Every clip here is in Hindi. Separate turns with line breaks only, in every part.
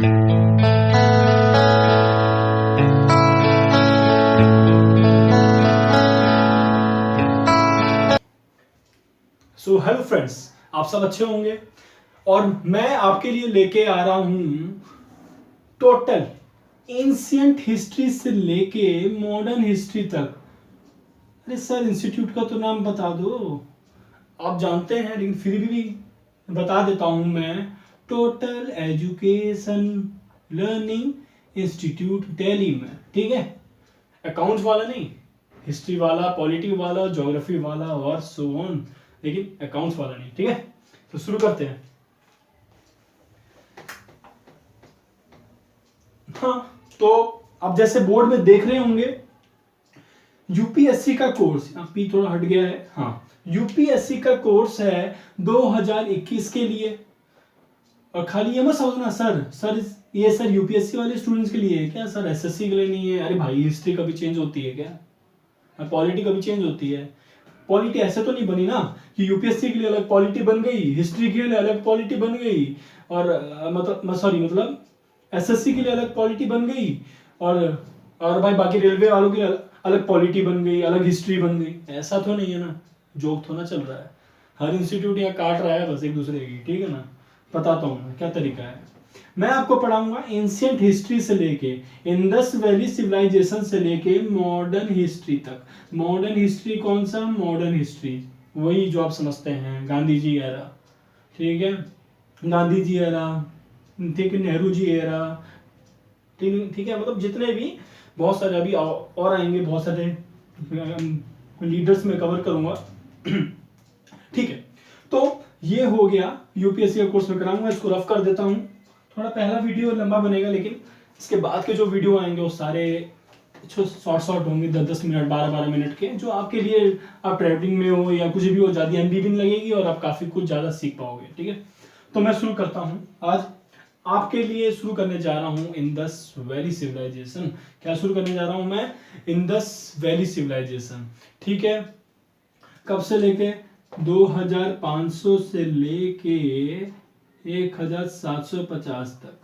सो हेलो फ्रेंड्स, आप सब अच्छे होंगे। और मैं आपके लिए लेके आ रहा हूं टोटल एंशियंट हिस्ट्री से लेके मॉडर्न हिस्ट्री तक। अरे सर, इंस्टीट्यूट का तो नाम बता दो। आप जानते हैं लेकिन फिर भी बता देता हूं मैं। Total education learning institute Delhi में, ठीक है। अकाउंट्स वाला नहीं, हिस्ट्री वाला, पॉलिटी वाला, ज्योग्राफी वाला और सो ऑन, लेकिन अकाउंट्स वाला नहीं, ठीक है। तो शुरू करते हैं। हाँ, तो आप जैसे बोर्ड में देख रहे होंगे, यूपीएससी का कोर्स, पी थोड़ा हट गया है, हाँ, यूपीएससी का कोर्स है 2021 के लिए। और खाली ये मत समझना सर ये सर यूपीएससी वाले स्टूडेंट्स के लिए है क्या? सर एसएससी के लिए नहीं है। अरे भाई, हिस्ट्री कभी चेंज होती है क्या? पॉलिटी कभी चेंज होती है? पॉलिटी ऐसे तो नहीं बनी ना कि यूपीएससी के लिए अलग पॉलिटी बन गई, हिस्ट्री के लिए अलग पॉलिटी बन गई, और मतलब एसएससी के लिए अलग पॉलिटी बन गई, और भाई बाकी रेलवे वालों के लिए अलग पॉलिटी बन गई, अलग हिस्ट्री बन गई। ऐसा तो नहीं है ना, जोक थोड़ा चल रहा है। हर इंस्टीट्यूट यहाँ काट रहा है बस एक दूसरे की, ठीक है ना। बताता हूँ मैं क्या तरीका है। मैं आपको पढ़ाऊंगा एंशियंट हिस्ट्री से लेके, इंडस वैली सिविलाइजेशन से लेके मॉडर्न हिस्ट्री तक। मॉडर्न हिस्ट्री कौन सा? मॉडर्न हिस्ट्री वही जो आप समझते हैं, गांधी जी एरा, ठीक है, गांधी जी एरा, ठीक है, नेहरू जी एरा, ठीक है, मतलब जितने भी बहुत सारे अभी और आएंगे, बहुत सारे लीडर्स में कवर करूंगा। ठीक है, तो ये हो गया यूपीएससी का कोर्स में कराऊंगा। इसको रफ कर देता हूं, थोड़ा पहला वीडियो लंबा बनेगा, लेकिन इसके बाद के जो वीडियो आएंगे वो सारे शॉर्ट होंगे, 10-10 मिनट, 12-12 मिनट के, जो आपके लिए, आप ट्रैवलिंग में हो या कुछ भी हो, ज्यादा एमबी भी नहीं लगेगी और आप काफी कुछ ज्यादा सीख पाओगे, ठीक है। तो मैं शुरू करता हूँ आज आपके लिए। शुरू करने जा रहा हूँ इंडस वैली सिविलाइजेशन। क्या शुरू करने जा रहा हूँ मैं? इंडस वैली सिविलाइजेशन, ठीक है। कब से लेके 2500 से लेके 1750 तक,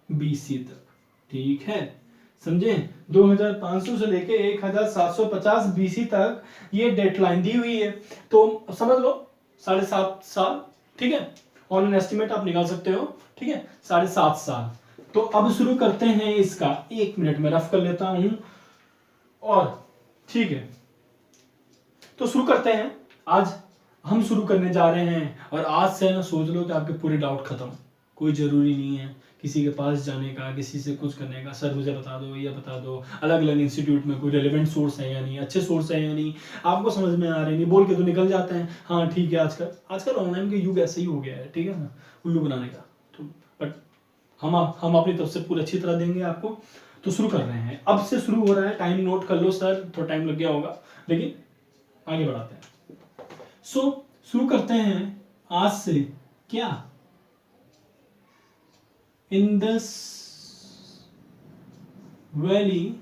बीसी तक, ठीक है, समझे। 2500 से लेके 1750 बीसी तक ये डेडलाइन दी हुई है, तो समझ लो 7.5 साल, ठीक है। ऑन एन एस्टिमेट आप निकाल सकते हो, ठीक है, 7.5 साल। तो अब शुरू करते हैं इसका। 1 मिनट में रफ कर लेता हूं, और ठीक है, तो शुरू करते हैं। आज हम शुरू करने जा रहे हैं, और आज से ना सोच लो कि आपके पूरे डाउट खत्म। कोई जरूरी नहीं है किसी के पास जाने का, किसी से कुछ करने का। सर मुझे बता दो, ये बता दो, अलग अलग इंस्टीट्यूट में कोई रेलेवेंट सोर्स है या नहीं, अच्छे सोर्स है या नहीं, आपको समझ में आ रहे नहीं, बोल के तो निकल जाते हैं। हाँ ठीक है, आजकल ऑनलाइन का युग ऐसे ही हो गया है, ठीक है ना, उल्लू बनाने का। तो बट हम अपनी तरफ से पूरी अच्छी तरह देंगे आपको। तो शुरू कर रहे हैं, अब से शुरू हो रहा है। टाइम नोट कर लो सर, थोड़ा टाइम लग गया होगा, लेकिन आगे बढ़ाते हैं। शुरू करते हैं आज से। क्या? इंडस वैली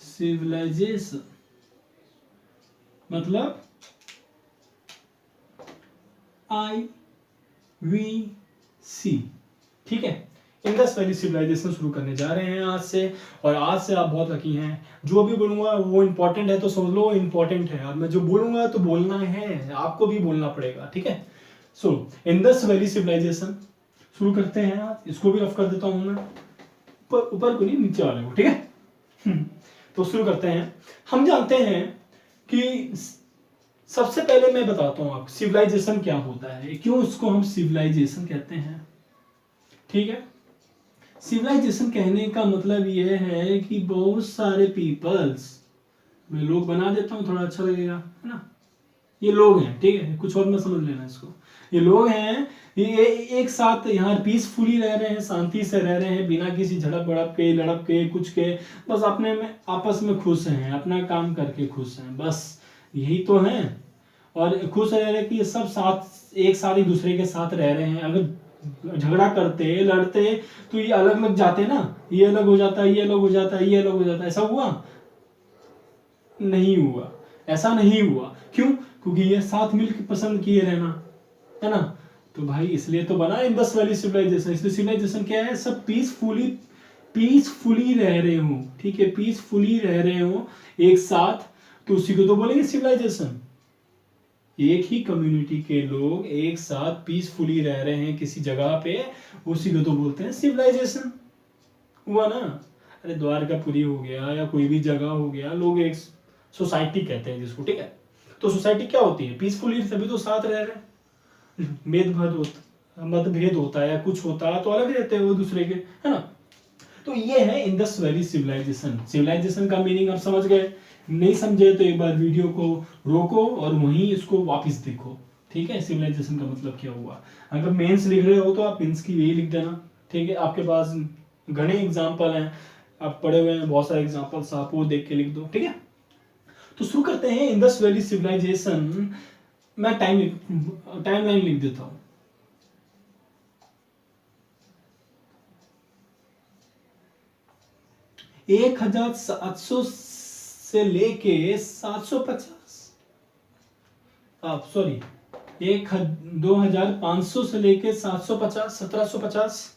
सिविलाइजेशन मतलब IVC, ठीक है। इंडस वैली सिविलाइजेशन शुरू करने जा रहे हैं आज से, और आज से आप बहुत लकी हैं। जो भी बोलूंगा वो इंपॉर्टेंट है, तो समझ लो इंपॉर्टेंट है। और मैं जो बोलूंगा तो बोलना है, आपको भी बोलना पड़ेगा, ठीक है। सो इंडस वैली सिविलाइजेशन शुरू करते हैं आज। इसको भी रफ कर देता हूं मैं, ऊपर को नहीं, नीचे वाले को, ठीक है। तो शुरू करते हैं। हम जानते हैं कि सबसे पहले मैं बताता हूं आपको सिविलाइजेशन क्या होता है, क्यों इसको हम सिविलाइजेशन कहते हैं, ठीक है। सिविलाइजेशन कहने का मतलब यह है कि बहुत सारे पीपल्स, मैं लोग बना देता हूं, थोड़ा अच्छा लगेगा, है ना। ये लोग हैं, ठीक है, कुछ और में समझ लेना इसको। ये लोग हैं, ये एक साथ यहाँ पीसफुली रह रहे हैं, शांति से रह रहे हैं, बिना किसी झड़प बड़प के, लड़प के, कुछ के, बस अपने में आपस में खुश हैं, अपना काम करके खुश हैं, बस यही तो है। और खुश रह रहे कि ये सब साथ, एक साथ ही दूसरे के साथ रह रहे हैं। अगर झगड़ा करते, लड़ते, तो ये अलग अलग जाते ना, ये अलग हो जाता है, ये अलग हो जाता है, ये अलग हो जाता है। ऐसा हुआ नहीं हुआ, ऐसा नहीं हुआ। क्यों? क्योंकि ये साथ मिलकर पसंद किए रहना, है ना। तो भाई इसलिए तो बना इंडस वैली सिविलाइजेशन। इसलिए सिविलाइजेशन क्या है, सब पीसफुली रह रहे हो, ठीक है, पीसफुली रह रहे हो एक साथ, तो उसी को तो बोलेंगे सिविलाइजेशन। एक ही कम्युनिटी के लोग एक साथ पीसफुली रह रहे हैं किसी जगह पे, उसी को तो बोलते हैं सिविलाइजेशन। हुआ ना। अरे द्वारकापुरी हो गया या कोई भी जगह हो गया, लोग एक सोसाइटी कहते हैं जिसको, ठीक है। तो सोसाइटी क्या होती है, पीसफुली तभी तो साथ रह रहे हैं। मतभेद होता है या कुछ होता है तो अलग रहते हैं वो दूसरे के, है ना। तो ये है इंडस वैली सिविलाइजेशन। सिविलाइजेशन का मीनिंग आप समझ गए, नहीं समझे तो एक बार वीडियो को रोको और वहीं इसको वापस देखो, ठीक है। सिविलाइजेशन का मतलब क्या हुआ। अगर मेंस लिख रहे हो तो आप मेंस की यही लिख देना, ठीक है। आपके पास घने एग्जाम्पल हैं, आप पढ़े हुए हैं बहुत सारे एग्जाम्पल्स, आप वो देख के लिख दो, ठीक है। तो शुरू करते हैं इंडस वैली सिविलाइजेशन। मैं टाइमलाइन लिख देता हूं। 1700 से लेके 750, आप सॉरी 2500 से लेके 750 1750,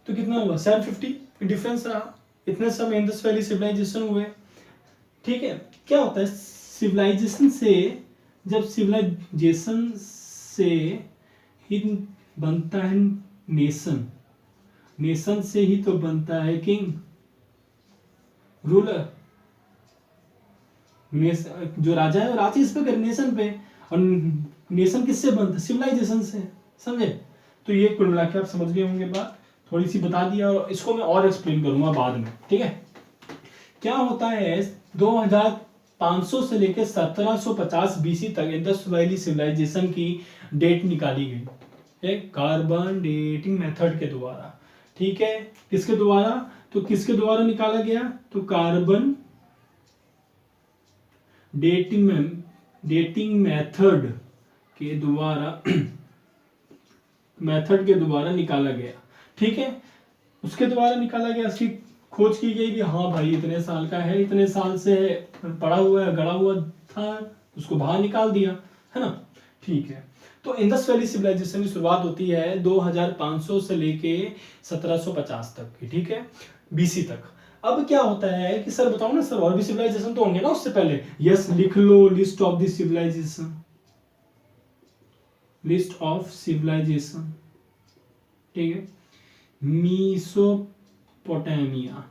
तो कितना हुआ 750 डिफरेंस रहा। इतने समय इंडस वैली सिविलाइजेशन हुए, ठीक है। क्या होता है सिविलाइजेशन से, जब सिविलाइजेशन से ही बनता है नेशन, नेशन से ही तो बनता है किंग, रूलर। जो राजा है वो राज इस पे करे नेशन पे, और नेशन किससे बनता है, सिविलाइजेशन से, समझे। तो ये कुल मिला के आप समझ गए होंगे बात, थोड़ी सी बता दिया, और इसको मैं और एक्सप्लेन करूंगा बाद में, ठीक है। क्या होता है 2500 से लेकर 1750 बीसी तक इंडस वैली सिविलाइजेशन की डेट निकाली गई एक कार्बन डेटिंग मेथड के द्वारा, ठीक है। किसके द्वारा, तो किसके द्वारा निकाला गया, तो कार्बन डेटिंग मेथड के द्वारा निकाला गया, ठीक है। उसके द्वारा निकाला गया, उसकी खोज की गई कि हाँ भाई इतने साल का है, इतने साल से पड़ा हुआ है, गड़ा हुआ था, उसको बाहर निकाल दिया, है ना, ठीक है। तो इंडस वैली सिविलाइजेशन की शुरुआत होती है 2500 से लेके 1750 तक की, ठीक है, बीसी तक। अब क्या होता है कि सर बताओ ना सर, और भी सिविलाइजेशन तो होंगे ना उससे पहले। यस, लिख लो list of the civilisation, list of civilisation, ठीक है। मीसोपोटामिया,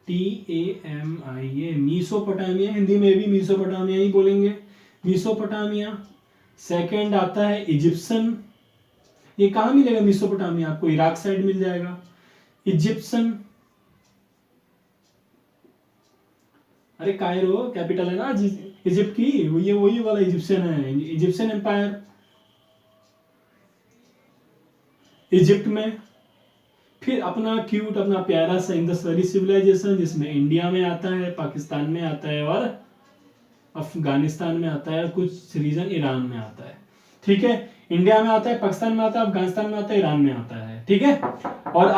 TAMIA, मीसोपोटामिया, हिंदी में भी मीसोपोटामिया ही बोलेंगे, मीसोपोटामिया। सेकंड आता है इजिप्शियन, ये कहां मिलेगा मीसोपोटामिया, आपको इराक साइड मिल जाएगा। इजिप्शियन, अरे कायरो कैपिटल है ना इजिप्ट की, ये वही वाला इजिप्शियन है, इजिप्शियन एम्पायर इजिप्ट में। फिर अपना क्यूट अपना प्यारा सा इंडस वैली सिविलाइजेशन, जिसमें इंडिया में आता है, पाकिस्तान में आता है, और अफगानिस्तान में आता है, कुछ रीजन ईरान में आता है, ठीक है। इंडिया में आता है, पाकिस्तान में आता है, अफगानिस्तान में आता है, ईरान में आता है, ठीक है। और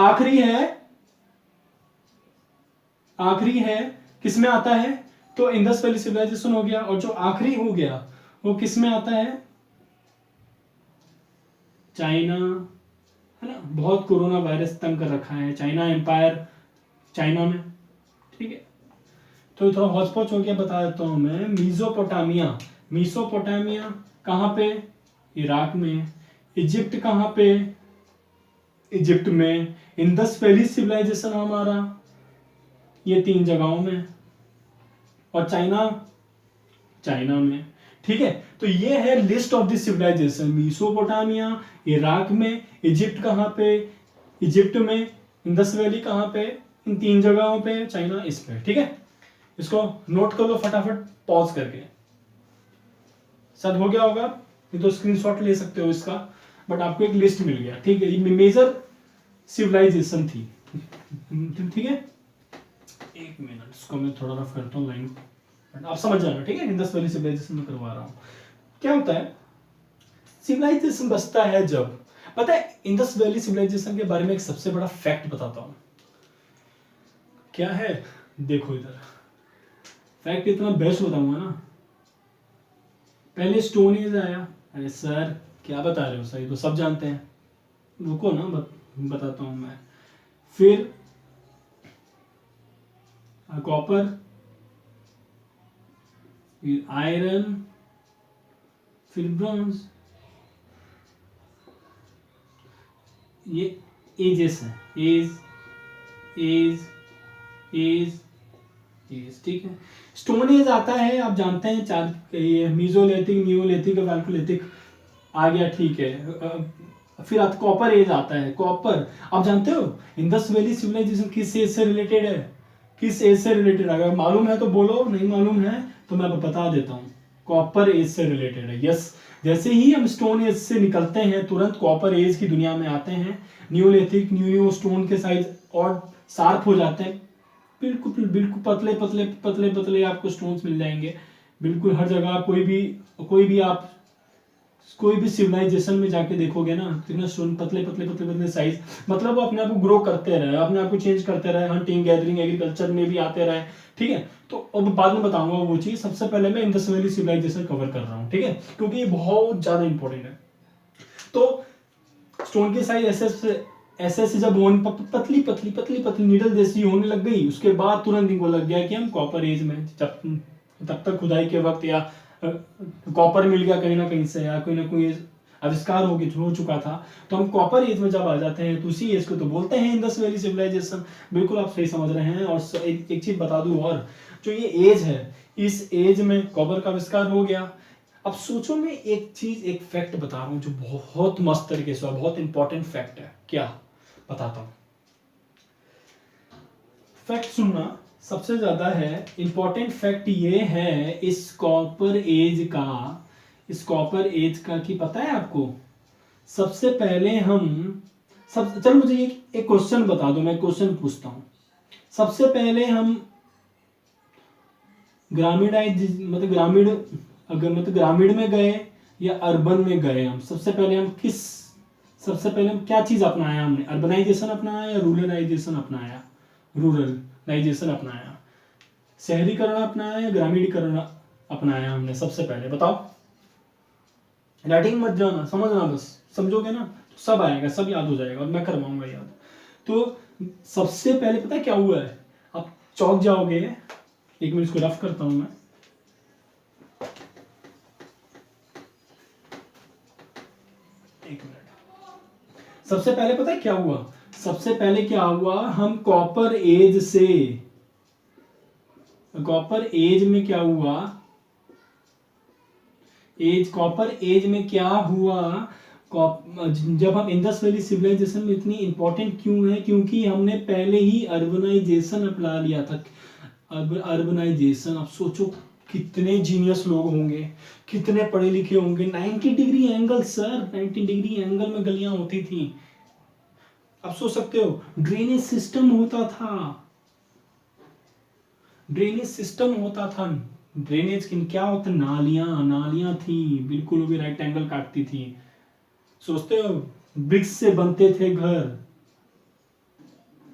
आखिरी है किसमें आता है, तो इंडस वैली सिविलाइजेशन हो गया। और जो आखिरी हो गया वो किसमें आता है, चाइना, है ना। बहुत कोरोना वायरस तंग कर रखा है चाइना एम्पायर, चाइना में, ठीक है। तो थोड़ा हॉचपॉच हो गया, बता देता हूं मैं। मीसोपोटामिया कहां पे, इराक में। इजिप्ट कहां पे, इजिप्ट में। इंडस वैली सिविलाइजेशन हमारा ये 3 जगहों में, और चाइना में, ठीक है। तो ये है list of the civilisation, Mesopotamia, Iraq में, इजिप्ट कहां पे, इजिप्ट में, इंडस वैली कहां पे, इन 3 जगहों पे, चाइना इस पे, ठीक है। इसको नोट कर लो फटाफट पॉज करके, शायद हो गया होगा, नहीं तो स्क्रीनशॉट ले सकते हो इसका, बट आपको एक लिस्ट मिल गया, ठीक है। ये मेजर सिविलाइजेशन थी, ठीक है। एक मिनट, इसको मैं थोड़ा रफ करता हूँ लाइन, आप समझ जाना, ठीक है। इंडस वैली सिविलाइजेशन में करवा रहा हूँ। क्या होता है सिविलाइजेशन बसता है जब, पता है इंडस वैली सिविलाइजेशन के बारे में एक सबसे बड़ा फैक्ट बताता हूं, क्या है, देखो इधर फैक्ट इतना बेस्ट बताऊंगा ना, पहले स्टोन एज आया। अरे सर क्या बता रहे हो सर, ये तो सब जानते हैं। रुको ना, बताता हूँ मैं। फिर कॉपर, फिर आयरन, फिर ब्रॉन्ज। ये एजेस है, एज एज एज एज, ठीक है। स्टोन एज आता है, आप जानते हैं, चार, ये मीसोलिथिक, नियोलिथिक, वैल्कोलिथिक आ गया, ठीक है। फिर आता कॉपर एज आता है। कॉपर आप जानते हो इंडस वैली सिविलाइजेशन किस एज से रिलेटेड है? किस एज से रिलेटेड? अगर मालूम है तो बोलो, नहीं मालूम है तो मैं बता देता हूँ। कॉपर एज से रिलेटेड है, यस। जैसे ही हम स्टोन एज से निकलते हैं तुरंत कॉपर एज की दुनिया में आते हैं। न्यूलिथिक, न्यू स्टोन के साइज और शार्प हो जाते हैं, बिल्कुल बिल्कुल पतले पतले पतले पतले आपको स्टोन्स मिल जाएंगे बिल्कुल हर जगह। कोई भी सिविलाइजेशन में जाके देखोगे ना, कितना स्टोन पतले पतले पतले पतले साइज, मतलब वो अपने आप को ग्रो करते रहे, अपने आप को चेंज करते रहे, हंटिंग गैदरिंग एग्रीकल्चर में भी आते रहे, ठीक है। तो अब बाद में बताऊंगा वो चीज, सबसे पहले मैं इंडस वैली सिविलाइजेशन कवर कर रहा हूँ, ठीक है, क्योंकि ये बहुत ज्यादा इंपॉर्टेंट है। तो स्टोन की साइज ऐसे ऐसे जब पतली पतली पतली पतली नीडल जैसी होने लग गई, उसके बाद तुरंत इनको लग गया कि हम कॉपर एज में, जब तब तक खुदाई के वक्त या कॉपर मिल गया कहीं ना कहीं से, या कोई ना कोई आविष्कार हो चुका था, तो हम कॉपर एज में जब आ जाते हैं तो उसी एज को तो बोलते हैं इंडस वैली सिविलाइजेशन। बिल्कुल आप सही समझ रहे हैं। और एक चीज बता दूं, और जो ये एज है, इस एज में कॉपर का आविष्कार हो गया। अब सोचो, मैं एक चीज, एक फैक्ट बता रहा हूं जो बहुत मस्त तरीके से, बहुत इंपॉर्टेंट फैक्ट है। क्या बताता हूं, फैक्ट सुनना, सबसे ज्यादा है इंपॉर्टेंट फैक्ट ये है इस कॉपर एज का कि पता है आपको, सबसे पहले चलो मुझे एक क्वेश्चन बता दो, मैं क्वेश्चन पूछता हूं। सबसे पहले हम ग्रामीण में गए या अर्बन में गए? सबसे पहले हम क्या चीज अपनाया? हमने अर्बनाइजेशन अपनाया या रूरलाइजेशन अपनाया? रूरलाइजेशन अपनाया। शहरीकरण अपनाया या ग्रामीणीकरण अपनाया हमने? सबसे पहले बताओ। राइटिंग मत जाना, समझना, बस समझोगे ना तो सब आएगा, सब याद हो जाएगा और मैं करवाऊंगा याद। तो सबसे पहले पता है क्या हुआ है? आप चौक जाओगे, एक मिनट इसको रफ करता हूं मैं। एक मिनट। सबसे पहले पता है क्या हुआ? सबसे पहले क्या हुआ, हम कॉपर एज में क्या हुआ, कॉपर एज में क्या हुआ, जब हम इंडस वैली सिविलाइजेशन में इतनी इंपॉर्टेंट क्यों है? क्योंकि हमने पहले ही अर्बनाइजेशन अपना लिया था। अर्बनाइजेशन, अब सोचो कितने जीनियस लोग होंगे, कितने पढ़े लिखे होंगे। 90 degree angle sir, 90 degree angle में गलियां होती थी। अब सोच सकते हो, ड्रेनेज सिस्टम होता था। ड्रेनेज क्या होता? नालियां थी, बिल्कुल भी राइट एंगल काटती थी। सोचते हो, ब्रिक्स से बनते थे घर,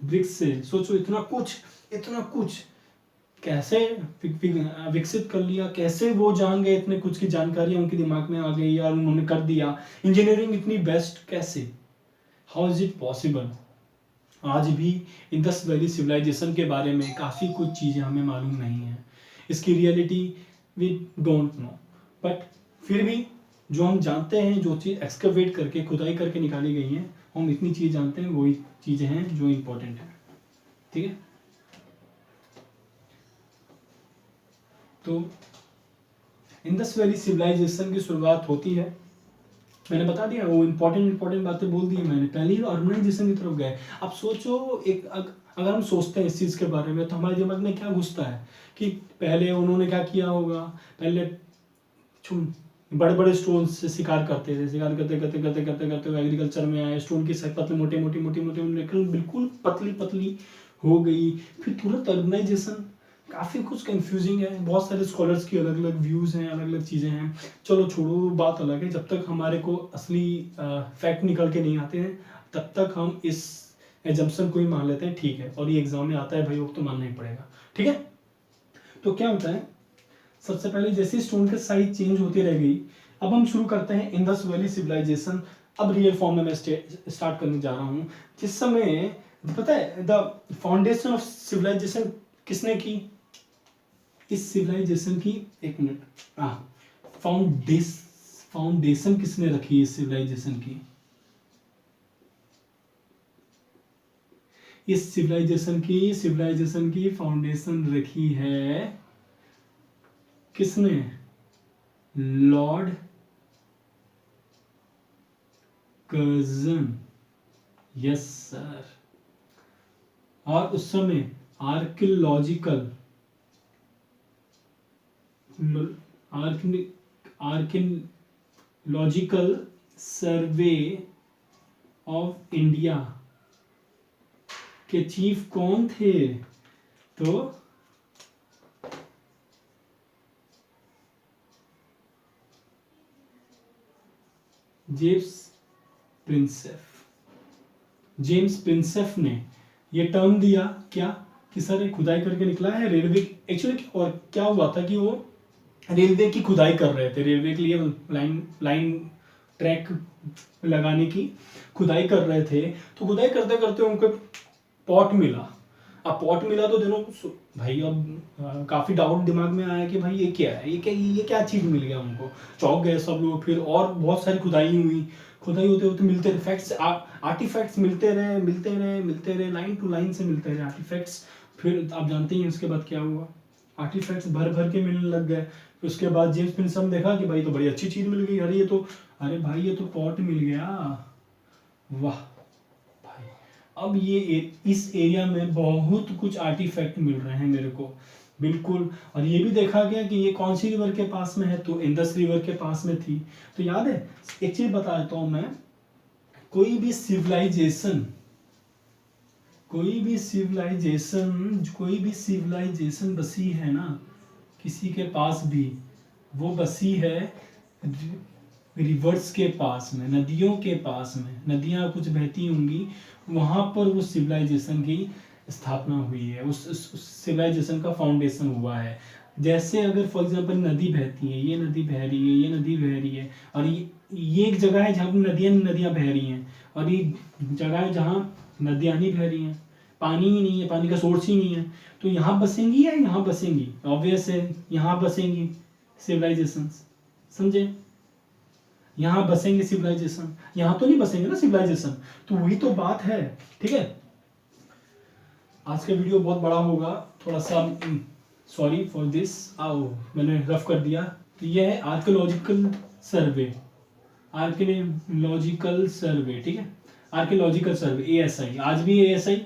ब्रिक्स से। सोचो इतना कुछ कैसे विकसित कर लिया, कैसे वो जान गए, इतने कुछ की जानकारी उनके दिमाग में आ गई और उन्होंने कर दिया। इंजीनियरिंग इतनी बेस्ट कैसे? How is it possible? आज भी इंडस वैली सिविलाइजेशन के बारे में काफ़ी कुछ चीज़ें हमें मालूम नहीं है, इसकी reality we don't know. But फिर भी जो हम जानते हैं, जो चीज़ एक्सकवेट करके, खुदाई करके निकाली गई हैं, हम इतनी चीज़ जानते हैं, वही चीज़ें हैं जो इम्पोर्टेंट है, ठीक है। तो इंडस वैली सिविलाइजेशन की शुरुआत होती है, मैंने बता दिया, वो इंपॉर्टेंट बातें बोल दी मैंने। पहले ही अर्बनाइजेशन की तरफ गए। अब सोचो, अगर हम सोचते हैं इस चीज़ के बारे में तो हमारे दिमाग में क्या घुसता है कि पहले उन्होंने क्या किया होगा? पहले बड़े बड़े स्टोन से शिकार करते थे, शिकार करते एग्रीकल्चर में आए, स्टोन की पतली मोटी बिल्कुल पतली पतली हो गई। फिर तुरंत अर्बनाइजेशन, काफ़ी कुछ कंफ्यूजिंग है, बहुत सारे स्कॉलर्स की अलग अलग व्यूज़ हैं, अलग अलग चीज़ें हैं। चलो छोड़ो, बात अलग है। जब तक हमारे को असली फैक्ट निकल के नहीं आते हैं तब तक हम इस एजम्पशन को ही मान लेते हैं, ठीक है, और ये एग्जाम में आता है भाई, वो तो मानना ही पड़ेगा, ठीक है। तो क्या होता है, सबसे पहले जैसे स्टोन का साइज चेंज होती रह गई, अब हम शुरू करते हैं इंडस वैली सिविलाइजेशन। अब रियल फॉर्म में मैं स्टार्ट करने जा रहा हूँ। जिस समय पता है द फाउंडेशन ऑफ सिविलाइजेशन किसने की, इस सिविलाइजेशन की, एक मिनट, फाउंडेशन किसने रखी इस सिविलाइजेशन की, इस सिविलाइजेशन की फाउंडेशन रखी है किसने, लॉर्ड कर्जन, यस सर। और उस समय आर्कियोलॉजिकल सर्वे ऑफ इंडिया के चीफ कौन थे, तो जेम्स प्रिंसेप ने ये टर्म दिया क्या, कि सर खुदाई करके निकला है रेलवे, एक्चुअली और क्या हुआ था कि वो रेलवे की खुदाई कर रहे थे, रेलवे के लिए लाइन ट्रैक लगाने की खुदाई कर रहे थे। तो खुदाई करते करते उनको पॉट मिला। अब पॉट मिला तो दोनों भाई अब काफी डाउट दिमाग में आया कि भाई ये क्या है, ये क्या चीज मिल गया उनको, चौंक गए सब लोग। फिर और बहुत सारी खुदाई हुई, खुदाई होते होते मिलते रहे फैक्ट्स, आर्टिफैक्ट्स मिलते रहे लाइन टू लाइन से मिलते रहे आर्टिफैक्ट्स। फिर आप जानते ही हैं इसके बाद क्या हुआ, आर्टिफैक्ट्स भर भर के मिलने लग गए। फिर उसके बाद जेम्स प्रिंसेप ने देखा कि भाई तो बड़ी अच्छी चीज मिल गई, अरे भाई ये तो पॉट मिल गया, वाह भाई। अब ये इस एरिया में बहुत कुछ आर्टिफैक्ट मिल रहे हैं मेरे को, बिल्कुल। और ये भी देखा गया कि ये कौन सी रिवर के पास में है, तो इंडस रिवर के पास में थी। तो याद है, एक चीज बता देता हूं मैं, कोई भी सिविलाइजेशन बसी है ना किसी के पास भी, वो बसी है रिवर्स के पास में, नदियों के पास में, नदियां कुछ बहती होंगी, वहां पर वो सिविलाइजेशन की स्थापना हुई है, उस सिविलाइजेशन का फाउंडेशन हुआ है। जैसे अगर फॉर एग्जांपल नदी बहती है, ये नदी बह रही है, ये नदी बह रही है, और ये एक जगह है जहाँ नदियां बह रही हैं, और ये जगह है जहाँ नदियां नहीं बह रही हैं, पानी ही नहीं है, पानी का सोर्स ही नहीं है। तो यहाँ बसेंगी या यहाँ बसेंगी, ऑब्वियस है यहाँ बसेंगी सिविलाइजेशन, समझे, यहाँ बसेंगे सिविलाइजेशन, यहाँ तो नहीं बसेंगे ना सिविलाइजेशन। तो वही तो बात है, ठीक है। आज का वीडियो बहुत बड़ा होगा, थोड़ा सा सॉरी फॉर दिस, आओ मैंने रफ कर दिया। तो ये है आर्कियोलॉजिकल सर्वे, ठीक है, आर्कियोलॉजिकल सर्वे, ASI, आज भी ASI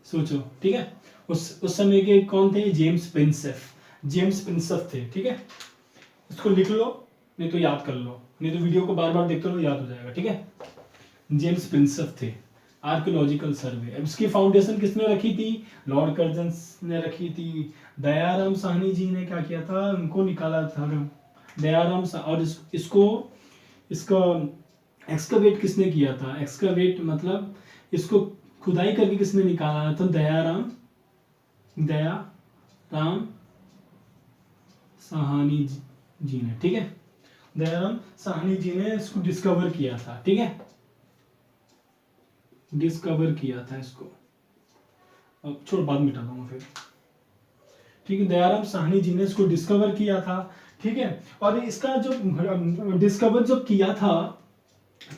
सोचो, ठीक है। उस समय के कौन थे, जेम्स प्रिंसेप थे, ठीक है। इसको लिख लो, नहीं तो याद कर लो, नहीं तो वीडियो को बार बार देखते रहो, याद हो जाएगा, ठीक है। जेम्स प्रिंसेप थे, आर्कियोलॉजिकल सर्वे। अब इसकी फाउंडेशन किसने रखी थी, लॉर्ड कर्जन ने रखी थी। दयाराम साहनी जी ने क्या किया था, उनको निकाला था दयाराम और इसको एक्सकवेट किसने किया था, एक्सकवेट मतलब इसको खुदाई करके किसने निकाला था, दयाराम साहनी जी ने, ठीक है। दयाराम साहनी जी ने इसको डिस्कवर किया था, ठीक है, डिस्कवर किया था इसको। अब छोड़, बाद मिटा दूंगा फिर, ठीक है। दयाराम साहनी जी ने इसको डिस्कवर किया था, ठीक है। और इसका जो डिस्कवर जब किया था,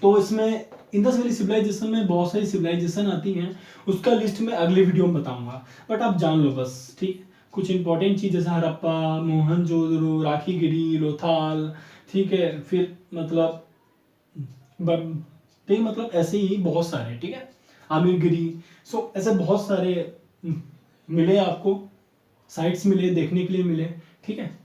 तो इसमें इंडस वैली सिविलाइजेशन में बहुत सारी सिविलाइजेशन आती हैं, उसका लिस्ट मैं अगले वीडियो में बताऊंगा, बट आप जान लो बस, ठीक। कुछ इंपॉर्टेंट चीज जैसे हड़प्पा, मोहनजोदड़ो, राखीगिरी, लोथाल, ठीक है। फिर मतलब ऐसे ही बहुत सारे, ठीक है, आमिरगिरी, सो ऐसे बहुत सारे मिले आपको, साइट्स मिले, देखने के लिए मिले, ठीक है।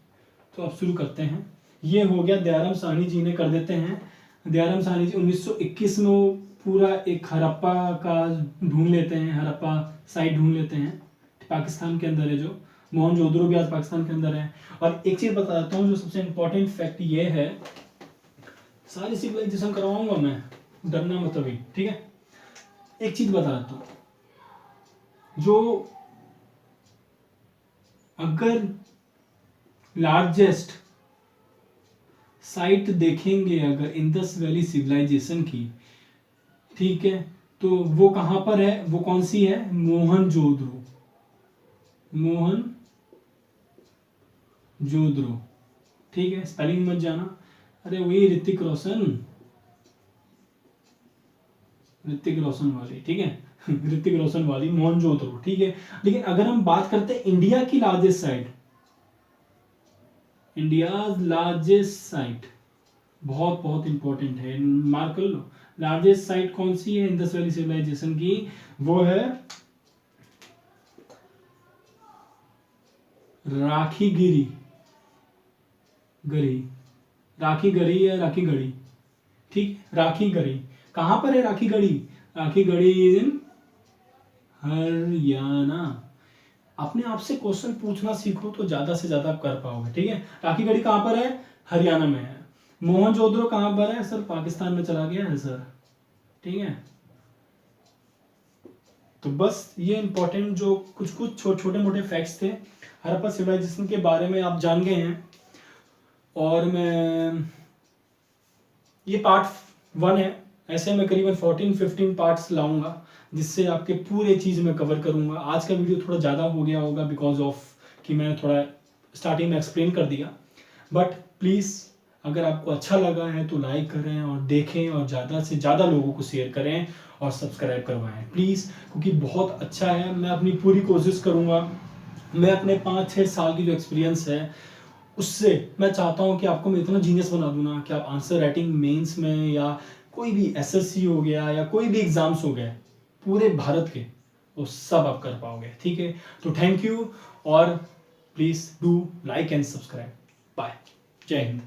तो अब शुरू करते हैं। ये हो गया दयाराम साहनी जी ने, कर देते हैं। दयाराम साहनी जी 1921 में वो पूरा एक हड़प्पा का ढूंढ लेते हैं, हड़प्पा साइट ढूंढ लेते हैं, पाकिस्तान के अंदर है, जो मोहनजोदड़ो भी आज पाकिस्तान के अंदर है। और एक चीज बता देता हूँ, जो सबसे इंपॉर्टेंट फैक्ट ये है, सारी सिविलाइजेशन करवाऊंगा मैं, डरना मत अभी, ठीक है। एक चीज बता देता हूँ, जो अगर लार्जेस्ट साइट देखेंगे अगर इंडस वैली सिविलाइजेशन की, ठीक है, तो वो कहां पर है, वो कौन सी है, मोहनजोदड़ो, मोहनजोदड़ो, ठीक है, स्पेलिंग मत जाना, अरे वही ऋतिक रोशन वाली, ठीक है ऋतिक रोशन वाली मोहनजोदड़ो, ठीक है। लेकिन अगर हम बात करते हैं इंडिया की largest site, India largest site बहुत बहुत इंपॉर्टेंट है, मार्क कर लो, लार्जेस्ट साइट कौन सी है इंडस वैली सिविलाइजेशन की, वो है राखीगिरी गढ़ी, राखीगढ़ी या राखीगढ़ी, ठीक, राखीगढ़ी कहां पर है, राखीगढ़ी, राखीगढ़ी इन हरियाणा। अपने आप से क्वेश्चन पूछना सीखो तो ज्यादा से ज्यादा कर पाओगे, ठीक है। राखीगढ़ी कहां पर है, हरियाणा में है। मोहनजोदड़ो कहां पर है सर, पाकिस्तान में चला गया है सर, ठीक है। तो बस ये इंपॉर्टेंट जो कुछ कुछ छोटे मोटे फैक्ट्स थे हड़प्पा सिविलाइजेशन के बारे में आप जान गए हैं। और मैं ये पार्ट 1 है, ऐसे मैं करीबन 14-15 पार्ट्स लाऊंगा जिससे आपके पूरे चीज में कवर करूंगा। आज का वीडियो थोड़ा ज़्यादा हो गया होगा बिकॉज ऑफ कि मैंने थोड़ा स्टार्टिंग में एक्सप्लेन कर दिया, बट प्लीज़ अगर आपको अच्छा लगा है तो लाइक करें और देखें और ज़्यादा से ज़्यादा लोगों को शेयर करें और सब्सक्राइब करवाएं प्लीज़, क्योंकि बहुत अच्छा है। मैं अपनी पूरी कोशिश करूँगा, मैं अपने 5-6 साल की जो एक्सपीरियंस है उससे मैं चाहता हूँ कि आपको मैं इतना जीनियस बना दूँ ना कि आप आंसर राइटिंग मेंस में या कोई भी एसएससी हो गया या कोई भी एग्जाम्स हो गए पूरे भारत के, वो सब आप कर पाओगे, ठीक है। तो थैंक यू और please do like and subscribe. Bye, जय हिंद।